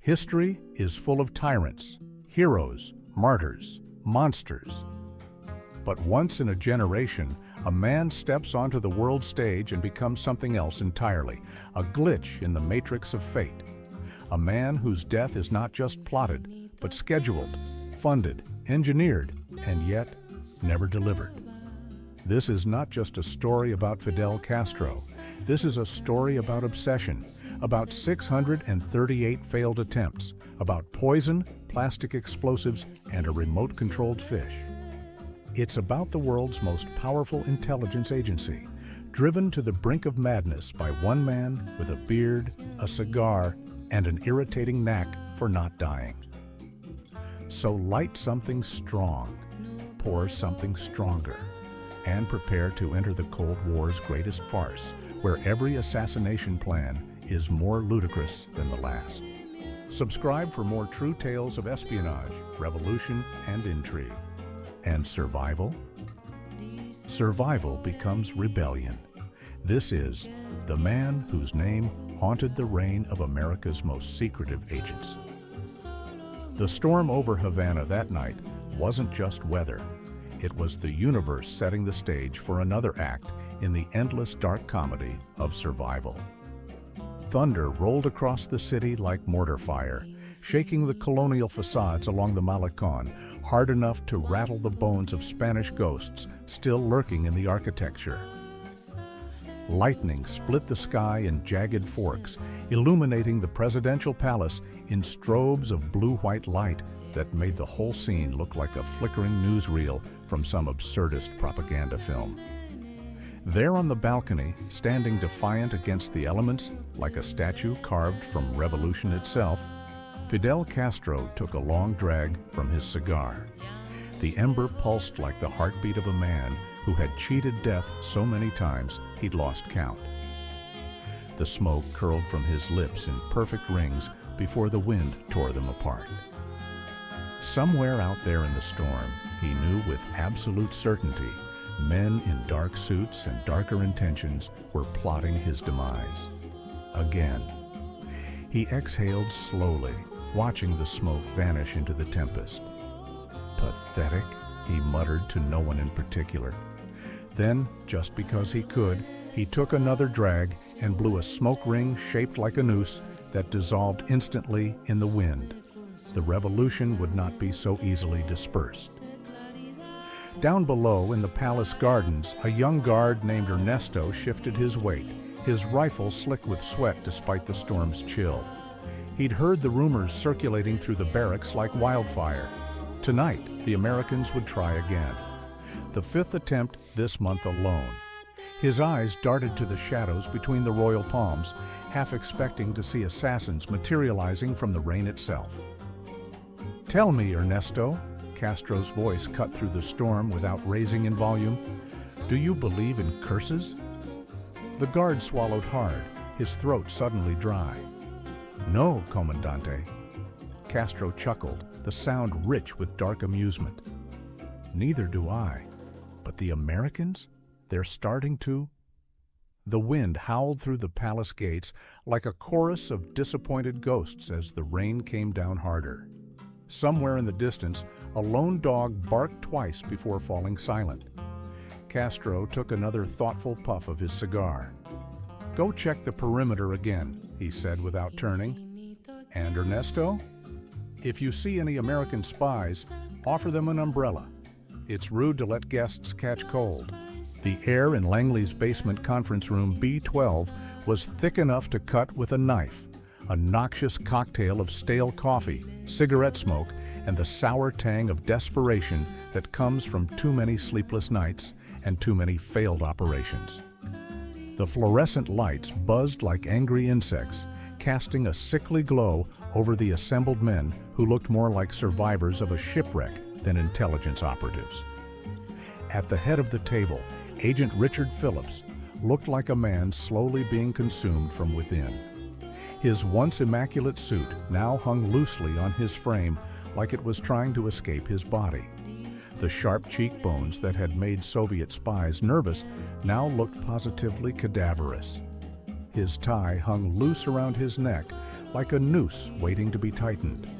History is full of tyrants, heroes, martyrs, monsters. But once in a generation, a man steps onto the world stage and becomes something else entirely, a glitch in the matrix of fate. A man whose death is not just plotted, but scheduled, funded, engineered, and yet never delivered. This is not just a story about Fidel Castro. This is a story about obsession, about 638 failed attempts, about poison, plastic explosives, and a remote-controlled fish. It's about the world's most powerful intelligence agency, driven to the brink of madness by one man with a beard, a cigar, and an irritating knack for not dying. So light something strong, pour something stronger, and prepare to enter the Cold War's greatest farce, where every assassination plan is more ludicrous than the last. Subscribe for more true tales of espionage, revolution, and intrigue. And survival? Survival becomes rebellion. This is the man whose name haunted the reign of America's most secretive agents. The storm over Havana that night wasn't just weather. It was the universe setting the stage for another act in the endless dark comedy of survival. Thunder rolled across the city like mortar fire, shaking the colonial facades along the Malecon hard enough to rattle the bones of Spanish ghosts still lurking in the architecture. Lightning split the sky in jagged forks, illuminating the presidential palace in strobes of blue-white light that made the whole scene look like a flickering newsreel from some absurdist propaganda film. There on the balcony, standing defiant against the elements, like a statue carved from revolution itself, Fidel Castro took a long drag from his cigar. The ember pulsed like the heartbeat of a man who had cheated death so many times he'd lost count. The smoke curled from his lips in perfect rings before the wind tore them apart. Somewhere out there in the storm, he knew with absolute certainty, men in dark suits and darker intentions were plotting his demise. Again. He exhaled slowly, watching the smoke vanish into the tempest. Pathetic, he muttered to no one in particular. Then, just because he could, he took another drag and blew a smoke ring shaped like a noose that dissolved instantly in the wind. The revolution would not be so easily dispersed. Down below in the palace gardens, a young guard named Ernesto shifted his weight, his rifle slick with sweat despite the storm's chill. He'd heard the rumors circulating through the barracks like wildfire. Tonight, the Americans would try again. The fifth attempt this month alone. His eyes darted to the shadows between the royal palms, half expecting to see assassins materializing from the rain itself. "Tell me, Ernesto," Castro's voice cut through the storm without raising in volume, "do you believe in curses?" The guard swallowed hard, his throat suddenly dry. "No, Comandante." Castro chuckled, the sound rich with dark amusement. "Neither do I. But the Americans? They're starting to—" The wind howled through the palace gates like a chorus of disappointed ghosts as the rain came down harder. Somewhere in the distance, a lone dog barked twice before falling silent. Castro took another thoughtful puff of his cigar. "Go check the perimeter again," he said without turning. "And Ernesto? If you see any American spies, offer them an umbrella. It's rude to let guests catch cold." The air in Langley's basement conference room B12 was thick enough to cut with a knife, a noxious cocktail of stale coffee, cigarette smoke, and the sour tang of desperation that comes from too many sleepless nights and too many failed operations. The fluorescent lights buzzed like angry insects, casting a sickly glow over the assembled men who looked more like survivors of a shipwreck than intelligence operatives. At the head of the table, Agent Richard Phillips looked like a man slowly being consumed from within. His once immaculate suit now hung loosely on his frame like it was trying to escape his body. The sharp cheekbones that had made Soviet spies nervous now looked positively cadaverous. His tie hung loose around his neck like a noose waiting to be tightened.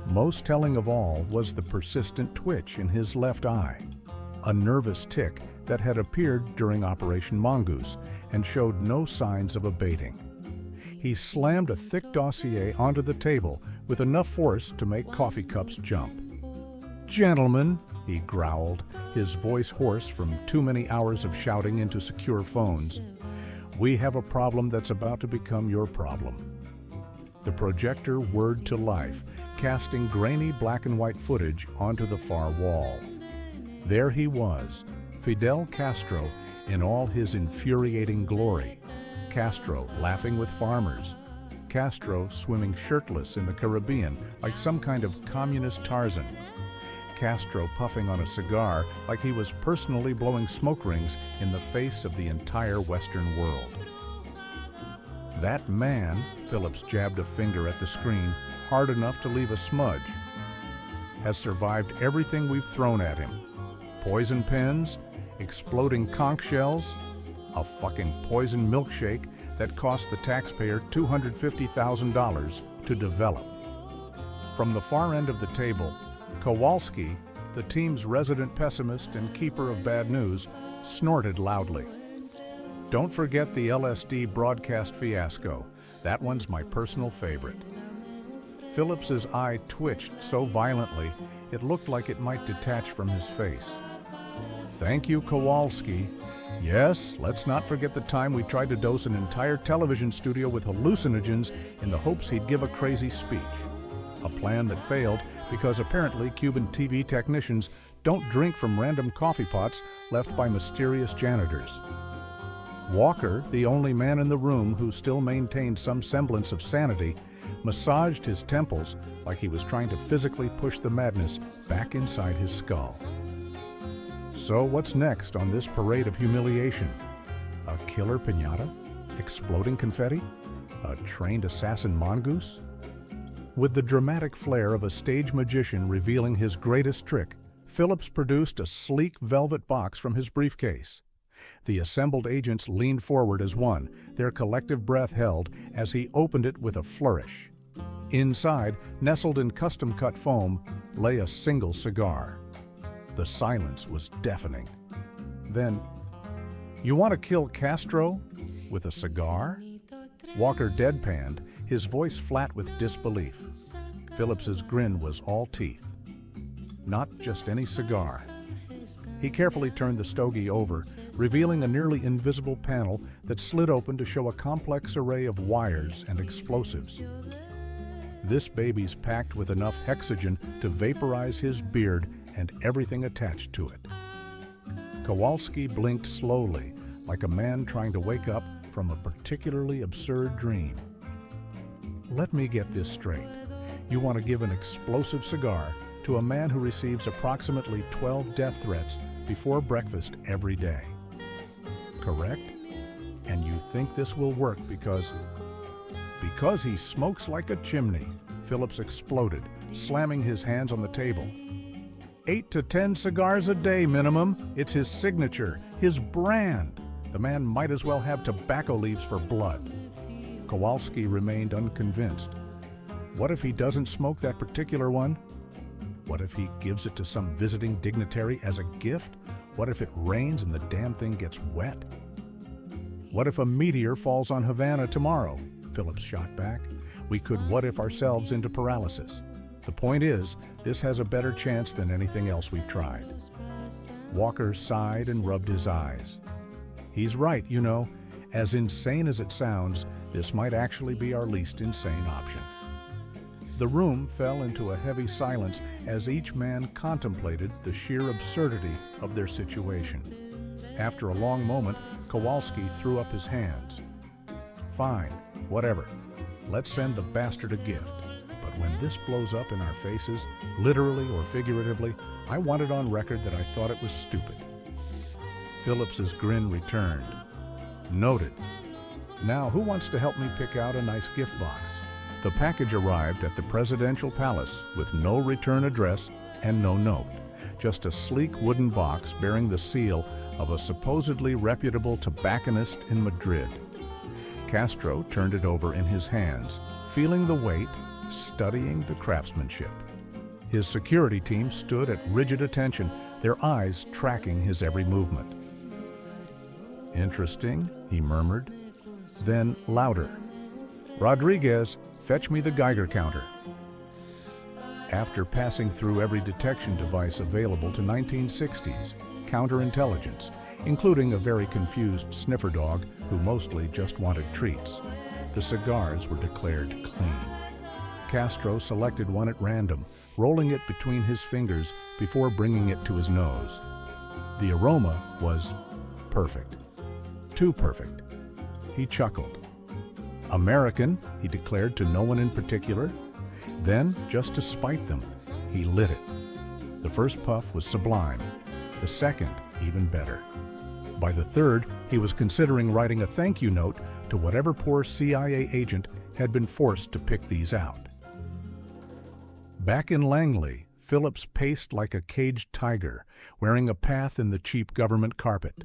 Most telling of all was the persistent twitch in his left eye, a nervous tic that had appeared during Operation Mongoose and showed no signs of abating. He slammed a thick dossier onto the table with enough force to make coffee cups jump. "Gentlemen," he growled, his voice hoarse from too many hours of shouting into secure phones, "we have a problem that's about to become your problem." The projector whirred to life, casting grainy black and white footage onto the far wall. There he was, Fidel Castro in all his infuriating glory. Castro laughing with farmers. Castro swimming shirtless in the Caribbean like some kind of communist Tarzan. Castro puffing on a cigar like he was personally blowing smoke rings in the face of the entire Western world. That man, Phillips jabbed a finger at the screen hard enough to leave a smudge, has survived everything we've thrown at him. Poison pens, exploding conch shells, a fucking poison milkshake that cost the taxpayer $250,000 to develop. From the far end of the table, Kowalski, the team's resident pessimist and keeper of bad news, snorted loudly. Don't forget the LSD broadcast fiasco. That one's my personal favorite. Phillips's eye twitched so violently it looked like it might detach from his face. Thank you, Kowalski. Yes, let's not forget the time we tried to dose an entire television studio with hallucinogens in the hopes he'd give a crazy speech. A plan that failed because apparently Cuban TV technicians don't drink from random coffee pots left by mysterious janitors. Walker, the only man in the room who still maintained some semblance of sanity, massaged his temples like he was trying to physically push the madness back inside his skull. So what's next on this parade of humiliation? A killer piñata? Exploding confetti? A trained assassin mongoose? With the dramatic flair of a stage magician revealing his greatest trick, Phillips produced a sleek velvet box from his briefcase. The assembled agents leaned forward as one, their collective breath held as he opened it with a flourish. Inside, nestled in custom-cut foam, lay a single cigar. The silence was deafening. Then, "You want to kill Castro with a cigar?" Walker deadpanned, his voice flat with disbelief. Phillips's grin was all teeth. Not just any cigar. He carefully turned the stogie over, revealing a nearly invisible panel that slid open to show a complex array of wires and explosives. This baby's packed with enough hexogen to vaporize his beard and everything attached to it. Kowalski blinked slowly, like a man trying to wake up from a particularly absurd dream. Let me get this straight. You want to give an explosive cigar to a man who receives approximately 12 death threats before breakfast every day. Correct? And you think this will work because he smokes like a chimney, Phillips exploded, slamming his hands on the table. 8 to 10 cigars a day minimum. It's his signature, his brand. The man might as well have tobacco leaves for blood. Kowalski remained unconvinced. What if he doesn't smoke that particular one? What if he gives it to some visiting dignitary as a gift? What if it rains and the damn thing gets wet? What if a meteor falls on Havana tomorrow? Phillips shot back. We could what if ourselves into paralysis. The point is, this has a better chance than anything else we've tried. Walker sighed and rubbed his eyes. He's right, you know. As insane as it sounds, this might actually be our least insane option. The room fell into a heavy silence as each man contemplated the sheer absurdity of their situation. After a long moment, Kowalski threw up his hands. Fine, whatever. Let's send the bastard a gift. But when this blows up in our faces, literally or figuratively, I want it on record that I thought it was stupid. Phillips's grin returned. Noted. Now, who wants to help me pick out a nice gift box? The package arrived at the presidential palace with no return address and no note. Just a sleek wooden box bearing the seal of a supposedly reputable tobacconist in Madrid. Castro turned it over in his hands, feeling the weight, studying the craftsmanship. His security team stood at rigid attention, their eyes tracking his every movement. "Interesting," he murmured. Then louder, "Rodriguez, fetch me the Geiger counter." After passing through every detection device available to 1960s counterintelligence, including a very confused sniffer dog who mostly just wanted treats, the cigars were declared clean. Castro selected one at random, rolling it between his fingers before bringing it to his nose. The aroma was perfect. Too perfect. He chuckled. "American," he declared to no one in particular. Then, just to spite them, he lit it. The first puff was sublime, the second even better. By the third, he was considering writing a thank you note to whatever poor CIA agent had been forced to pick these out. Back in Langley, Phillips paced like a caged tiger, wearing a path in the cheap government carpet.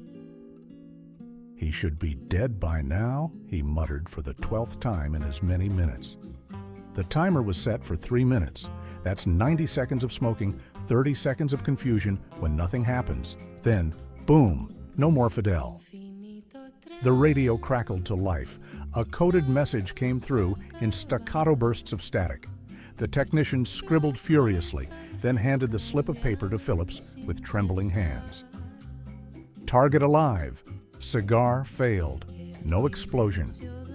"He should be dead by now," he muttered for the 12th time in as many minutes. The timer was set for 3 minutes. That's 90 seconds of smoking, 30 seconds of confusion when nothing happens. Then, boom, no more Fidel. The radio crackled to life. A coded message came through in staccato bursts of static. The technician scribbled furiously, then handed the slip of paper to Phillips with trembling hands. "Target alive. Cigar failed. No explosion.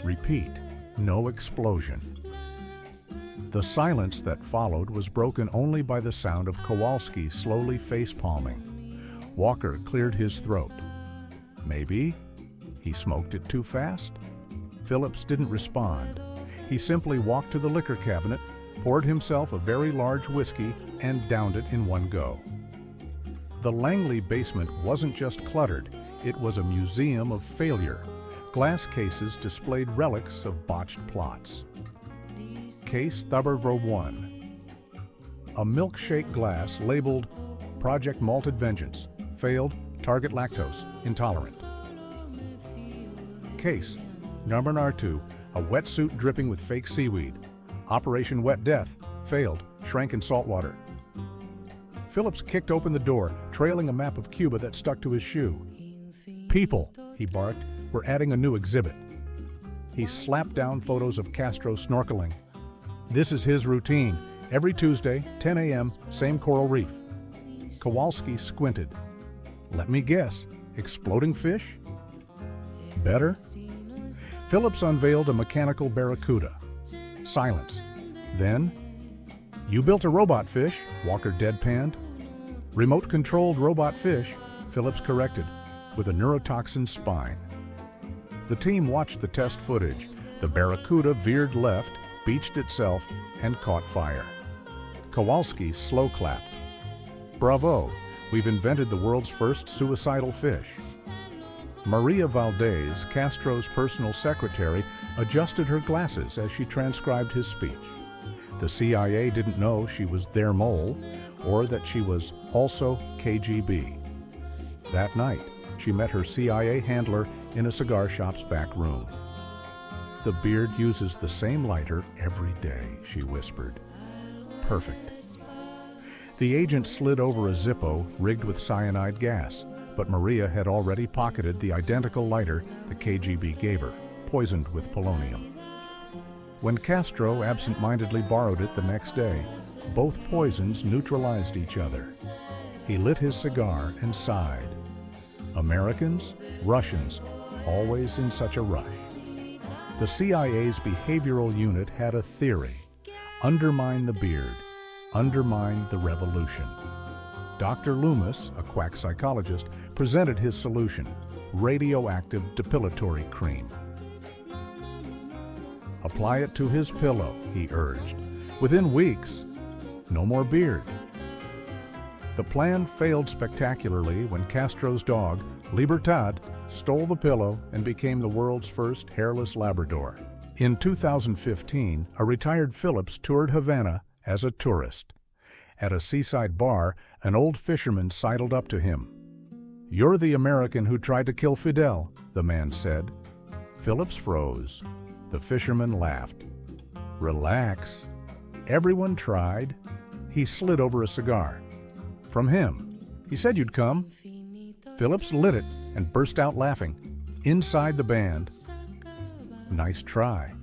Repeat, no explosion." The silence that followed was broken only by the sound of Kowalski slowly face-palming. Walker cleared his throat. Maybe he smoked it too fast? Phillips didn't respond. He simply walked to the liquor cabinet, poured himself a very large whiskey, and downed it in one go. The Langley basement wasn't just cluttered, it was a museum of failure. Glass cases displayed relics of botched plots. Case number 1. A milkshake glass labeled Project Malted Vengeance. Failed, target lactose, intolerant. Case number 2. A wetsuit dripping with fake seaweed. Operation Wet Death. Failed, shrank in salt water. Phillips kicked open the door, trailing a map of Cuba that stuck to his shoe. "People," he barked, "we're adding a new exhibit." He slapped down photos of Castro snorkeling. This is his routine. Every Tuesday, 10 a.m., same coral reef. Kowalski squinted. "Let me guess, exploding fish?" "Better?" Phillips unveiled a mechanical barracuda. Silence. Then, "You built a robot fish," Walker deadpanned. "Remote-controlled robot fish," Phillips corrected, "with a neurotoxin spine." The team watched the test footage. The barracuda veered left, beached itself, and caught fire. Kowalski slow clapped. "Bravo, we've invented the world's first suicidal fish." Maria Valdez, Castro's personal secretary, adjusted her glasses as she transcribed his speech. The CIA didn't know she was their mole, or that she was also KGB. That night, she met her CIA handler in a cigar shop's back room. "The beard uses the same lighter every day," she whispered. "Perfect." The agent slid over a Zippo rigged with cyanide gas, but Maria had already pocketed the identical lighter the KGB gave her, poisoned with polonium. When Castro absent-mindedly borrowed it the next day, both poisons neutralized each other. He lit his cigar and sighed. Americans, Russians, always in such a rush. The CIA's behavioral unit had a theory: undermine the beard, undermine the revolution. Dr. Loomis, a quack psychologist, presented his solution: radioactive depilatory cream. "Apply it to his pillow," he urged. "Within weeks, no more beard." The plan failed spectacularly when Castro's dog, Libertad, stole the pillow and became the world's first hairless Labrador. In 2015, a retired Phillips toured Havana as a tourist. At a seaside bar, an old fisherman sidled up to him. "You're the American who tried to kill Fidel," the man said. Phillips froze. The fisherman laughed. Relax. Everyone tried. He slid over a cigar. From him. He said you'd come. Phillips lit it and burst out laughing. Inside the band. Nice try.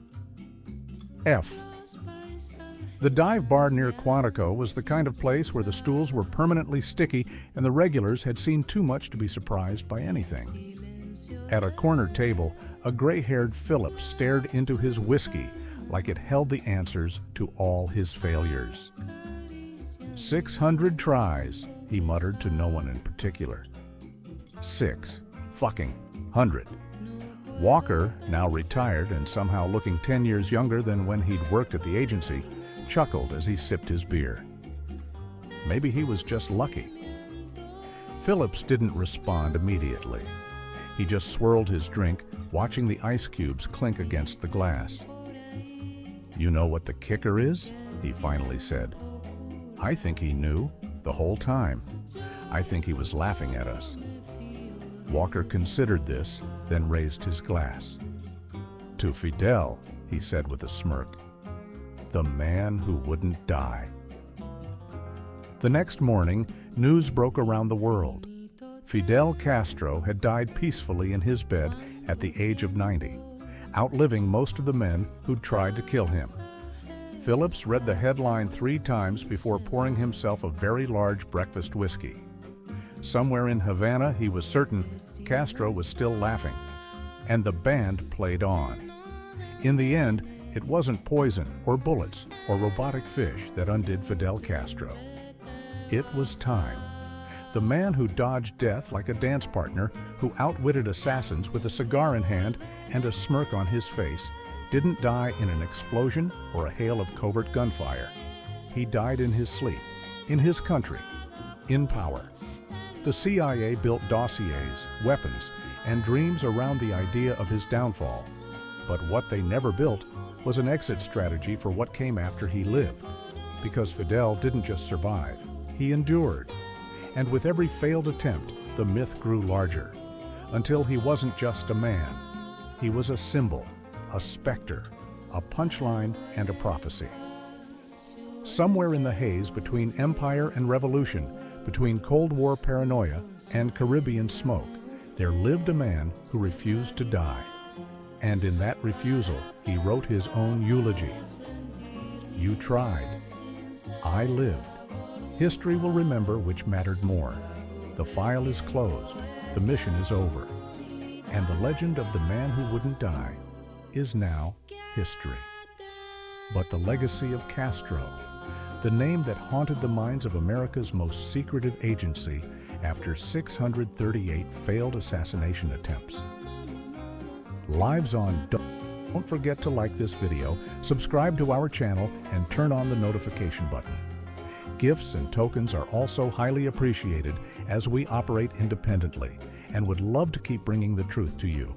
F. The dive bar near Quantico was the kind of place where the stools were permanently sticky and the regulars had seen too much to be surprised by anything. At a corner table, a gray-haired Philip stared into his whiskey like it held the answers to all his failures. 600 tries, he muttered to no one in particular. 600. Walker, now retired and somehow looking 10 years younger than when he'd worked at the agency, chuckled as he sipped his beer. Maybe he was just lucky. Phillips didn't respond immediately. He just swirled his drink, watching the ice cubes clink against the glass. You know what the kicker is? He finally said. I think he knew the whole time. I think he was laughing at us. Walker considered this, then raised his glass. To Fidel, he said with a smirk. The man who wouldn't die. The next morning, news broke around the world. Fidel Castro had died peacefully in his bed at the age of 90, outliving most of the men who'd tried to kill him. Phillips read the headline 3 times before pouring himself a very large breakfast whiskey. Somewhere in Havana, he was certain Castro was still laughing, and the band played on. In the end, it wasn't poison or bullets or robotic fish that undid Fidel Castro. It was time. The man who dodged death like a dance partner, who outwitted assassins with a cigar in hand and a smirk on his face, didn't die in an explosion or a hail of covert gunfire. He died in his sleep, in his country, in power. The CIA built dossiers, weapons, and dreams around the idea of his downfall. But what they never built was an exit strategy for what came after he lived. Because Fidel didn't just survive, he endured. And with every failed attempt, the myth grew larger, until he wasn't just a man. He was a symbol, a specter, a punchline, and a prophecy. Somewhere in the haze between empire and revolution, between Cold War paranoia and Caribbean smoke, there lived a man who refused to die. And in that refusal, he wrote his own eulogy. You tried. I lived. History will remember which mattered more. The file is closed. The mission is over. And the legend of the man who wouldn't die is now history. But the legacy of Castro, the name that haunted the minds of America's most secretive agency after 638 failed assassination attempts. Lives on. Don't forget to like this video, subscribe to our channel, and turn on the notification button. Gifts and tokens are also highly appreciated as we operate independently and would love to keep bringing the truth to you.